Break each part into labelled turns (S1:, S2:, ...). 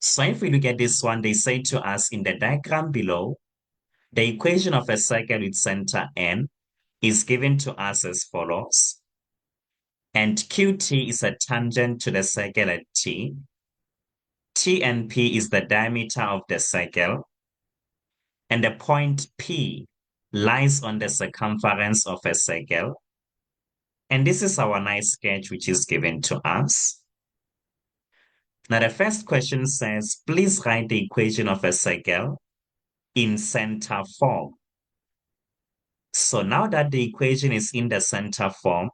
S1: So if we look at this one, they say to us in the diagram below, the equation of a circle with center N is given to us as follows. And QT is a tangent to the circle at T. T and P is the diameter of the circle. And the point P lies on the circumference of a circle. And this is our nice sketch which is given to us. Now the first question says, please write the equation of a circle in center form. So now that the equation is in the center form,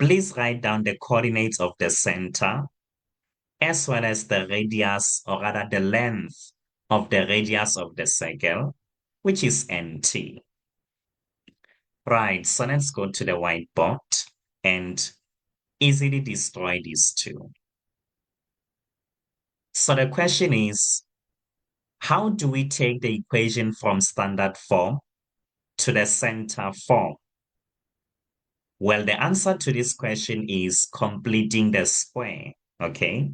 S1: please write down the coordinates of the center as well as the radius, or rather the length of the radius of the circle, which is NT. Right, so let's go to the whiteboard and easily destroy these two. So the question is, how do we take the equation from standard form to the center form? Well, the answer to this question is completing the square, okay?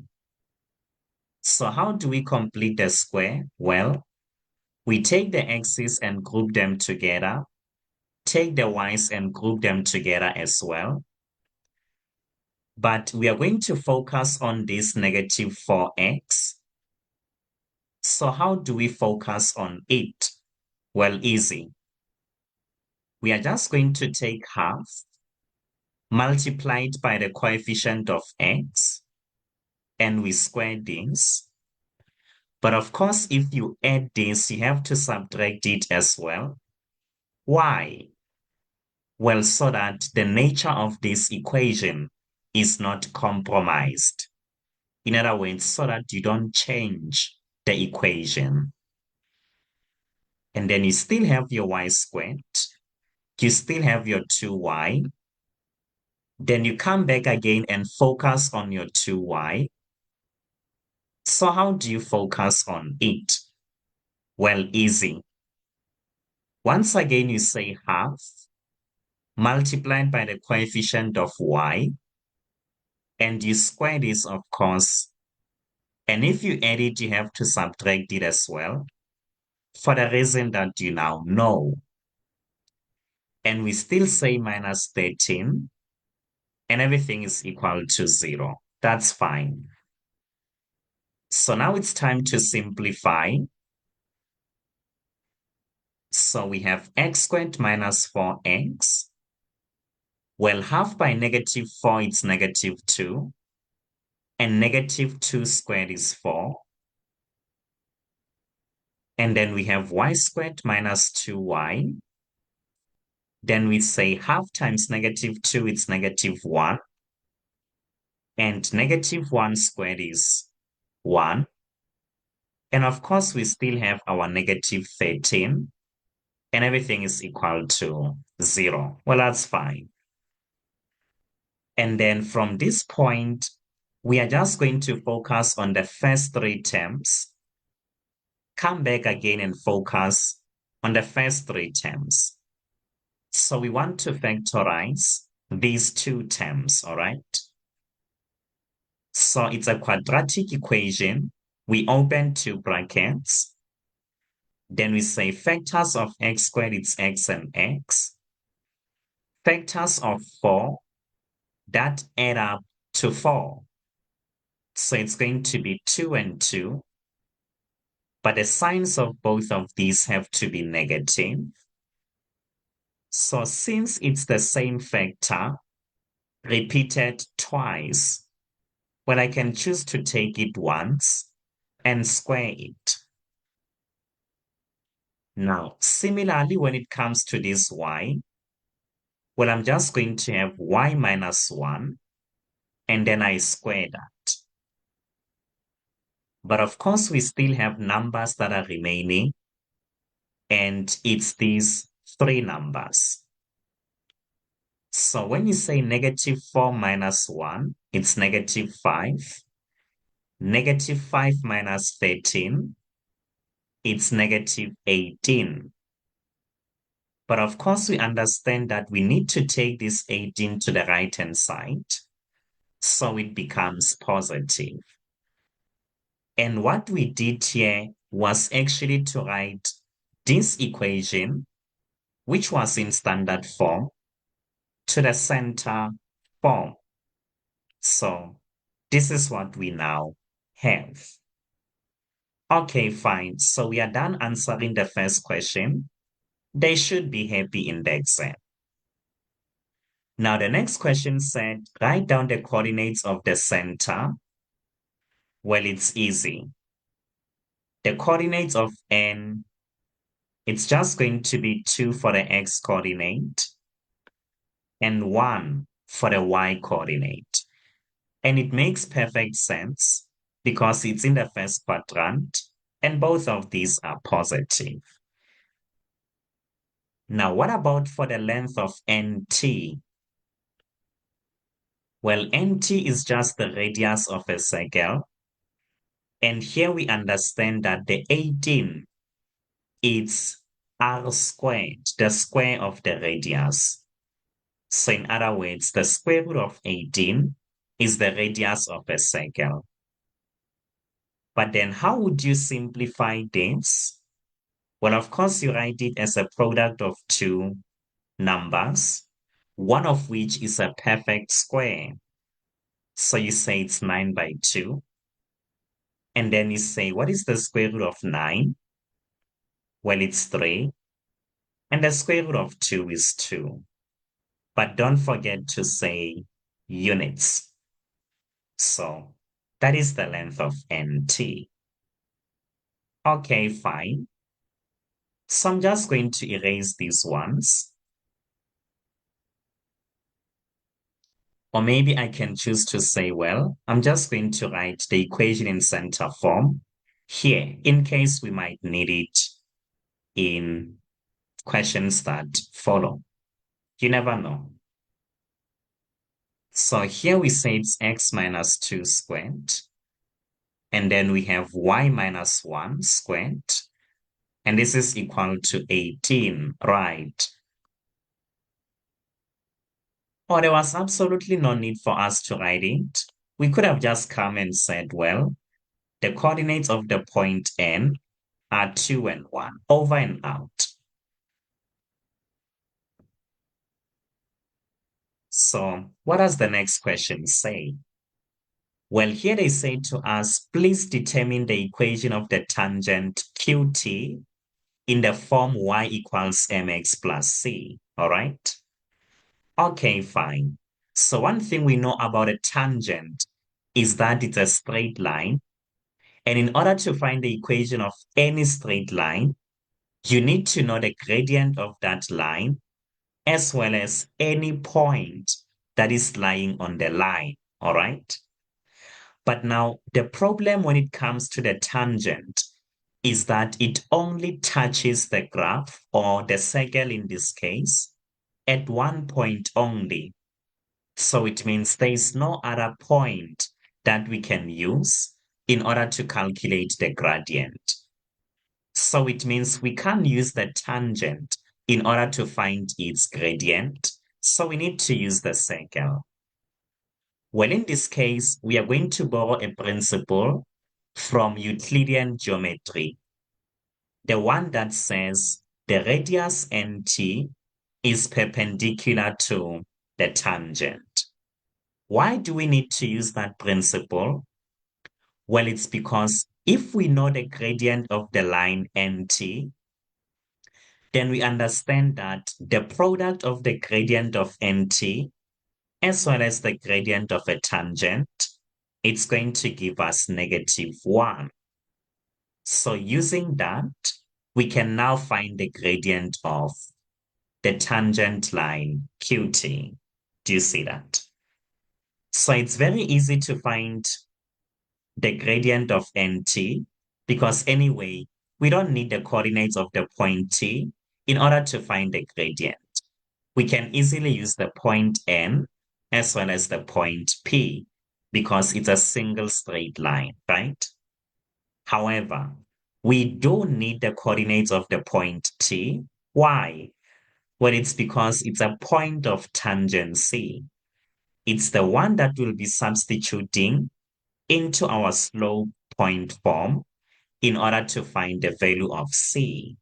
S1: So how do we complete the square? Well, we take the x's and group them together, take the y's and group them together as well. But we are going to focus on this negative 4x. So how do we focus on it? Well, easy. We are just going to take half multiplied by the coefficient of x, and we square this. But of course, if you add this, you have to subtract it as well. Why? Well, so that the nature of this equation is not compromised. In other words, so that you don't change the equation. And then you still have your y squared. You still have your 2y. Then you come back again and focus on your 2y. So how do you focus on it? Well, easy. Once again, you say half multiplied by the coefficient of y, and you square this, of course. And if you add it, you have to subtract it as well, for the reason that you now know. And we still say minus 13, and everything is equal to 0. That's fine. So now it's time to simplify. So we have x squared minus 4x. Well, half by negative 4, it's negative 2. And negative 2 squared is 4. And then we have y squared minus 2y. Then we say half times negative 2, it's negative 1. And negative 1 squared is 1. And of course, we still have our negative 13. And everything is equal to 0. Well, that's fine. And then from this point, we are just going to focus on the first 3 terms. Come back again and focus on the first 3 terms. So we want to factorize these 2 terms, all right? So it's a quadratic equation. We open 2 brackets. Then we say factors of x squared, it's x and x. Factors of 4, that add up to 4. So it's going to be 2 and 2. But the signs of both of these have to be negative. So since it's the same factor, repeated twice, well, I can choose to take it once and square it. Now, similarly, when it comes to this y, well, I'm just going to have y minus 1, and then I square that. But of course, we still have numbers that are remaining, and it's these 3 numbers. So when you say negative 4 minus 1, it's negative 5. Negative 5 minus 13, it's negative 18. But of course, we understand that we need to take this 18 to the right-hand side, so it becomes positive. And what we did here was actually to write this equation, which was in standard form, to the center form. So this is what we now have. Okay, fine. So we are done answering the first question. They should be happy in the exam. Now the next question said, write down the coordinates of the center. Well, it's easy. The coordinates of N, it's just going to be 2 for the X coordinate and 1 for the Y coordinate. And it makes perfect sense because it's in the first quadrant and both of these are positive. Now, what about for the length of NT? Well, NT is just the radius of a circle. And here we understand that the 18 is r squared, the square of the radius. So in other words, the square root of 18 is the radius of a circle. But then how would you simplify this? Well, of course, you write it as a product of two numbers, one of which is a perfect square. So you say it's 9 by 2. And then you say, what is the square root of 9? Well, it's 3. And the square root of 2 is 2. But don't forget to say units. So that is the length of NT. Okay, fine. So I'm just going to erase these ones. Or maybe I can choose to say, well, I'm just going to write the equation in center form here in case we might need it in questions that follow. You never know. So here we say it's x minus 2 squared. And then we have y minus 1 squared. And this is equal to 18, right? Oh, there was absolutely no need for us to write it. We could have just come and said, well, the coordinates of the point N are 2 and 1, over and out. So what does the next question say? Well, here they say to us, please determine the equation of the tangent QT in the form y equals mx plus c, all right? Okay, fine. So one thing we know about a tangent is that it's a straight line. And in order to find the equation of any straight line, you need to know the gradient of that line as well as any point that is lying on the line, all right? But now the problem when it comes to the tangent is that it only touches the graph or the circle in this case at one point only. So it means there is no other point that we can use in order to calculate the gradient. So it means we can't use the tangent in order to find its gradient. So we need to use the circle. Well, in this case, we are going to borrow a principle from Euclidean geometry. The one that says the radius NT is perpendicular to the tangent. Why do we need to use that principle? Well, it's because if we know the gradient of the line NT, then we understand that the product of the gradient of NT as well as the gradient of a tangent, it's going to give us -1. So using that, we can now find the gradient of the tangent line QT. Do you see that? So it's very easy to find the gradient of NT because anyway, we don't need the coordinates of the point T in order to find the gradient. We can easily use the point N as well as the point P because it's a single straight line, right? However, we do need the coordinates of the point T. Why? Well, it's because it's a point of tangency. It's the one that will be substituting into our slope midpoint form in order to find the value of C.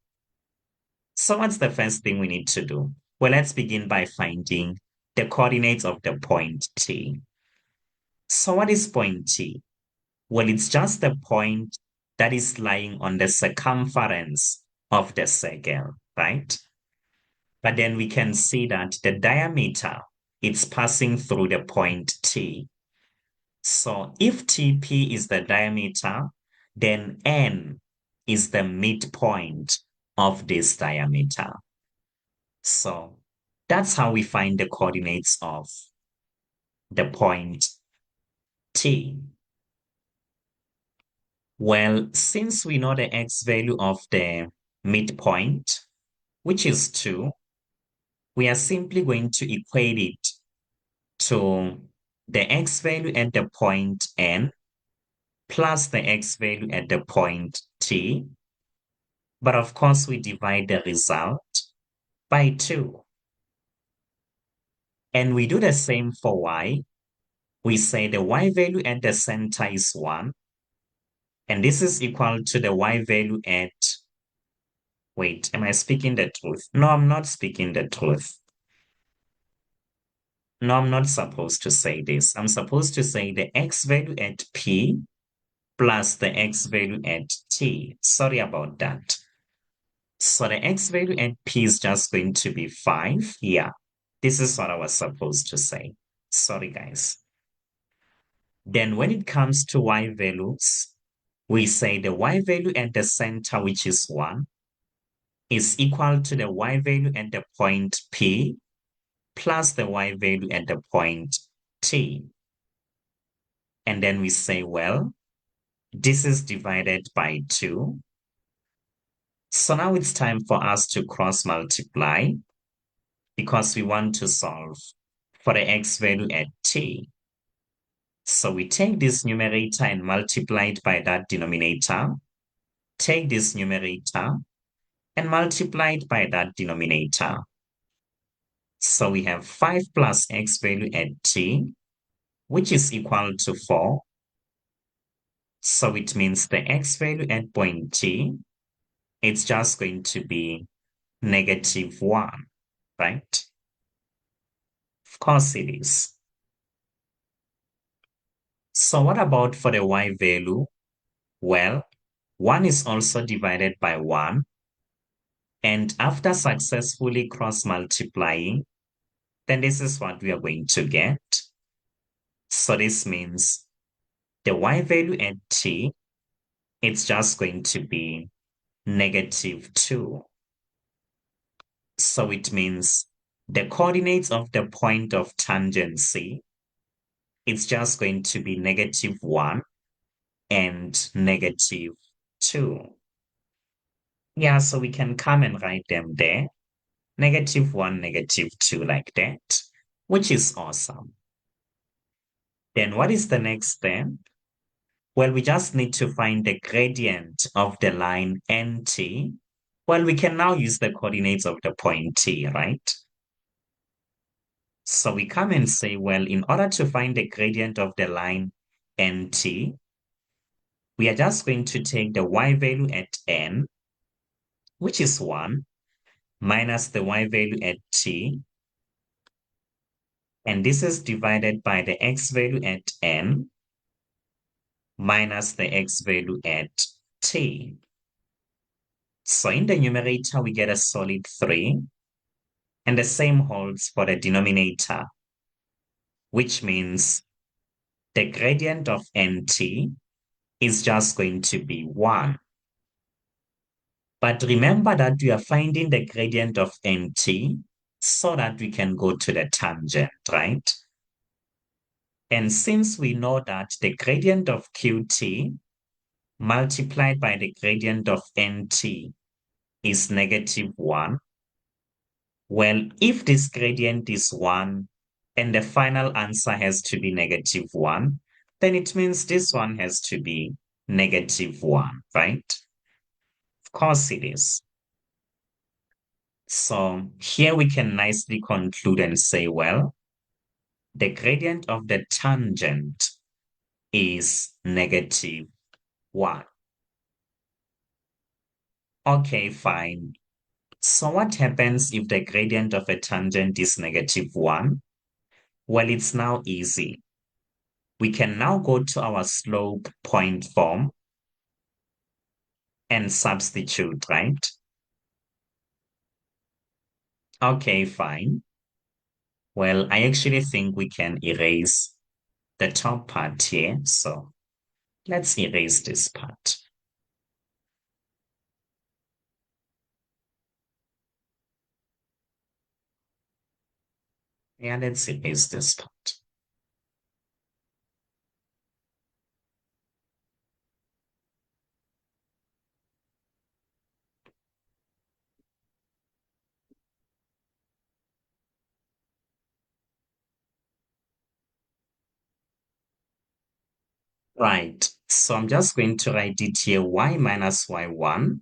S1: So what's the first thing we need to do? Well, let's begin by finding the coordinates of the point T. So what is point T? Well, it's just the point that is lying on the circumference of the circle, right? But then we can see that the diameter, it's passing through the point T. So if TP is the diameter, then N is the midpoint of this diameter. So that's how we find the coordinates of the point T. Well, since we know the x value of the midpoint, which is 2, we are simply going to equate it to the x value at the point N plus the x value at the point T. But of course, we divide the result by 2. And we do the same for y. We say the y value at the center is 1. And this is equal to the y value at... Wait, am I speaking the truth? No, I'm not speaking the truth. No, I'm not supposed to say this. I'm supposed to say the x value at P plus the x value at T. Sorry about that. So the x value at P is just going to be 5. Yeah, this is what I was supposed to say. Sorry, guys. Then when it comes to y values, we say the y value at the center, which is 1, is equal to the y value at the point P plus the y value at the point T. And then we say, well, this is divided by 2. So now it's time for us to cross multiply because we want to solve for the x value at T. So we take this numerator and multiply it by that denominator. Take this numerator and multiply it by that denominator. So we have 5 plus x value at T, which is equal to 4. So it means the x value at point T, it's just going to be -1, right? Of course it is. So what about for the y value? Well, 1 is also divided by 1. And after successfully cross-multiplying, then this is what we are going to get. So this means the y value at T, it's just going to be -2. So it means the coordinates of the point of tangency, it's just going to be -1 and -2. Yeah, so we can come and write them there. -1, -2 like that, which is awesome. Then what is the next step? Well, we just need to find the gradient of the line NT. Well, we can now use the coordinates of the point T, right? So we come and say, well, in order to find the gradient of the line NT, we are just going to take the y value at N, which is 1, minus the y value at T, and this is divided by the x value at N, minus the x value at T. So in the numerator, we get a solid 3, and the same holds for the denominator, which means the gradient of NT is just going to be 1. But remember that we are finding the gradient of NT so that we can go to the tangent, right? And since we know that the gradient of QT multiplied by the gradient of NT is -1, well, if this gradient is 1 and the final answer has to be -1, then it means this one has to be -1, right? Of course it is. So here we can nicely conclude and say, well, the gradient of the tangent is -1. 1. Okay, fine. So what happens if the gradient of a tangent is -1? Well, it's now easy. We can now go to our slope point form and substitute, right? Okay, fine. Well, I actually think we can erase the top part here. So let's erase this part. Yeah, let's erase this part. Right. So I'm just going to write it here. Y minus y1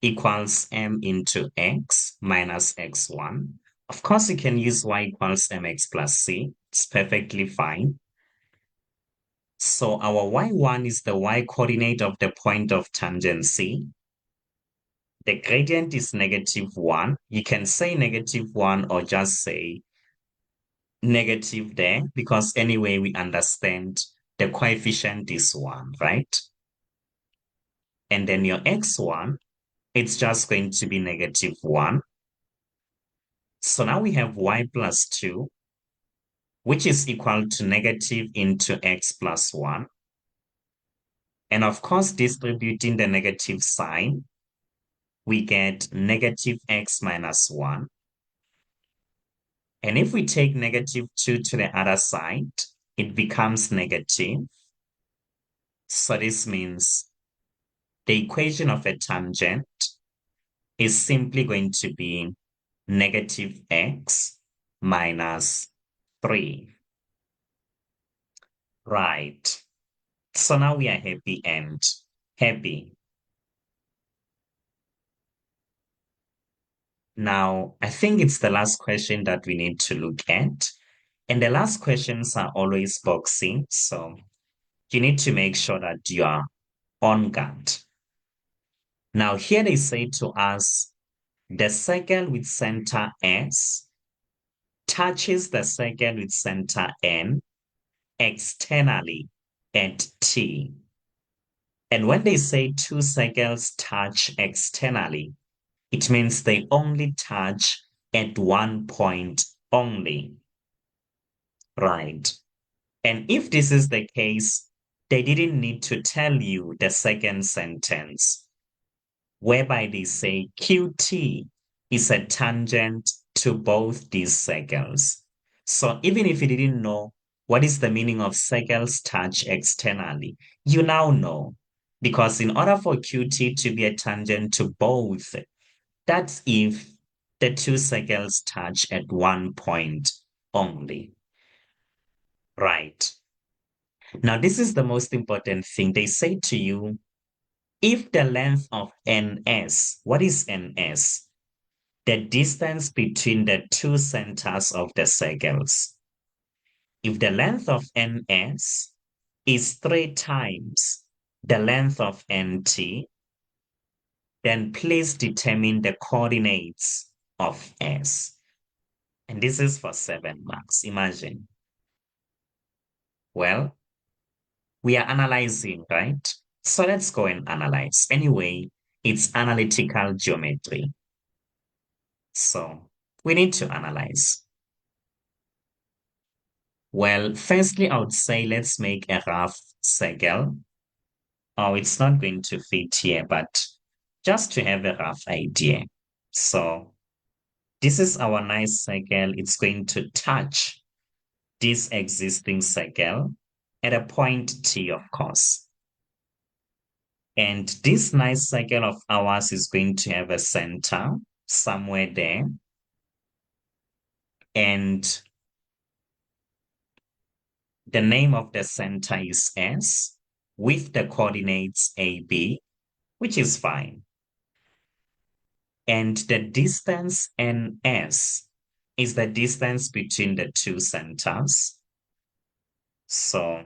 S1: equals m into x minus x1. Of course, you can use y equals mx plus c. It's perfectly fine. So our y1 is the y coordinate of the point of tangent C. The gradient is -1. You can say -1 or just say negative there because anyway, we understand the coefficient is 1, right? And then your x1, it's just going to be -1. So now we have y plus 2, which is equal to negative into x plus 1. And of course, distributing the negative sign, we get negative x minus 1. And if we take -2 to the other side, it becomes negative. So this means the equation of a tangent is simply going to be -x minus 3. Right. So now we are happy and happy. Now, I think it's the last question that we need to look at. And the last questions are always boxing. So you need to make sure that you are on guard. Now, here they say to us, the circle with center S touches the circle with center N externally at T. And when they say two circles touch externally, it means they only touch at one point only, right? And if this is the case, they didn't need to tell you the second sentence, whereby they say QT is a tangent to both these circles. So even if you didn't know what is the meaning of circles touch externally, you now know. Because in order for QT to be a tangent to both, that's if the two circles touch at one point only. Right. Now, this is the most important thing. They say to you, if the length of NS, what is NS? The distance between the two centers of the circles. If the length of NS is 3 times the length of NT, then please determine the coordinates of S. And this is for 7 marks. Imagine. Well, we are analyzing, right? So let's go and analyze. Anyway, it's analytical geometry. So we need to analyze. Well, firstly, I would say let's make a rough circle. Oh, it's not going to fit here, but just to have a rough idea. So this is our nice circle. It's going to touch this existing circle at a point T, of course. And this nice circle of ours is going to have a center somewhere there. And the name of the center is S with the coordinates AB, which is fine. And the distance NS is the distance between the two centers. So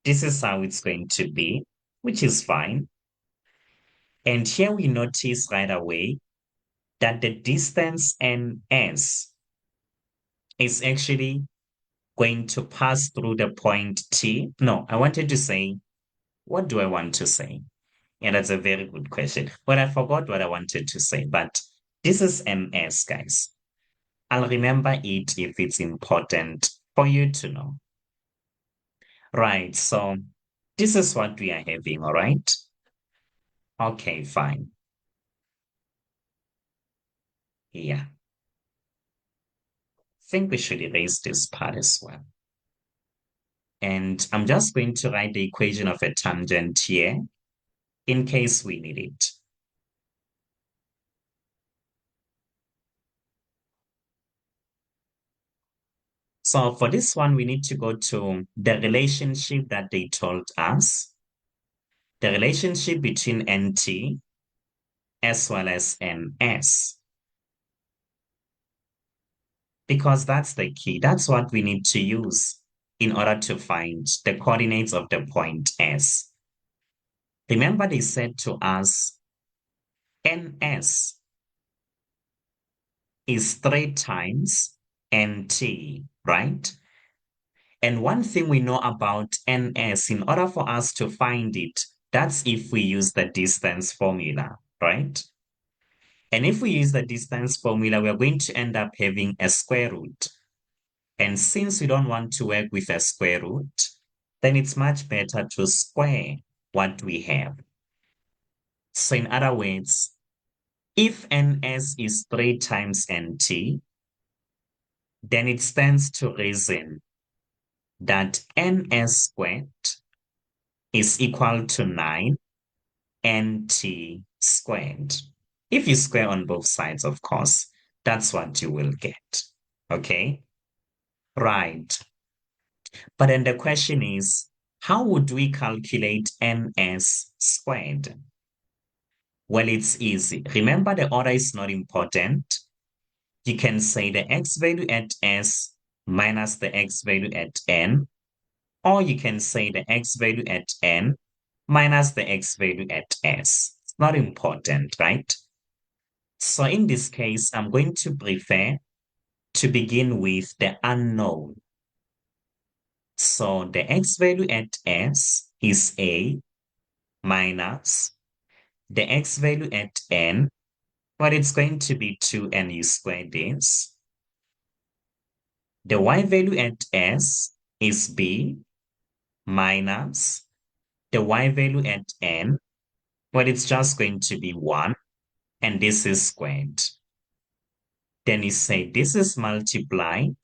S1: this is how it's going to be. which is fine. And here we notice right away that the distance ns is actually going to pass through the point T. No, I wanted to say, what do I want to say? And that's a very good question. But I forgot what I wanted to say. But this is ns, guys. I'll remember it if it's important for you to know. Right, so this is what we are having, all right? Okay, fine. Yeah. I think we should erase this part as well. And I'm just going to write the equation of a tangent here in case we need it. So for this one, we need to go to the relationship that they told us, the relationship between NT as well as NS. Because that's the key. That's what we need to use in order to find the coordinates of the point S. Remember they said to us, NS is 3 times NT, right? And one thing we know about NS, in order for us to find it, that's if we use the distance formula, right? And if we use the distance formula, we're going to end up having a square root. And since we don't want to work with a square root, then it's much better to square what we have. So in other words, if NS is 3 times NT, then it stands to reason that NS squared is equal to 9 NT squared. If you square on both sides, of course, that's what you will get. Okay? Right. But then the question is, how would we calculate NS squared? Well, it's easy. Remember, the order is not important. You can say the x value at S minus the x value at N, or you can say the x value at N minus the x value at S. It's not important, right? So in this case, I'm going to prefer to begin with the unknown. So the x value at S is A minus the x value at N, but it's going to be 2 and you square this. The y value at S is B minus the y value at N, but it's just going to be 1, and this is squared. Then you say this is multiplied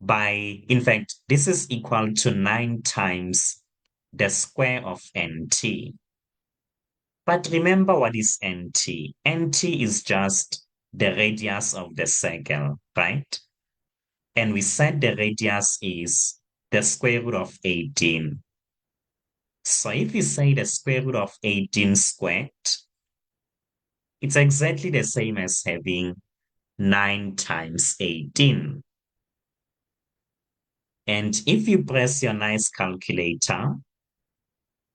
S1: by, in fact, this is equal to 9 times the square of NT. But remember what is NT? NT is just the radius of the circle, right? And we said the radius is the square root of 18. So if you say the square root of 18 squared, it's exactly the same as having 9 times 18. And if you press your nice calculator,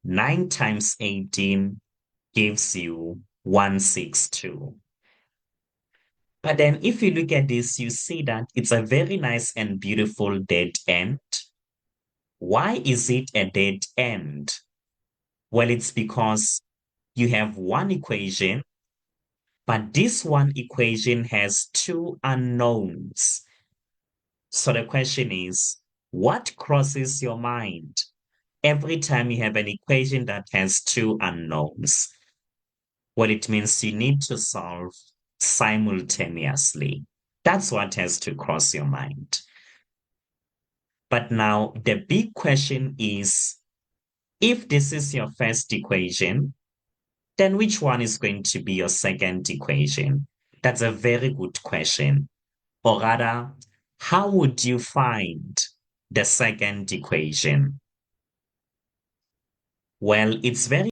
S1: 9 times 18 gives you 162. But then if you look at this, you see that it's a very nice and beautiful dead end. Why is it a dead end? Well, it's because you have one equation, but this one equation has 2 unknowns. So the question is, what crosses your mind every time you have an equation that has 2 unknowns? Well, it means you need to solve simultaneously. That's what has to cross your mind. But now the big question is, if this is your first equation, then which one is going to be your second equation? That's a very good question. Or rather, how would you find the second equation? Well, it's very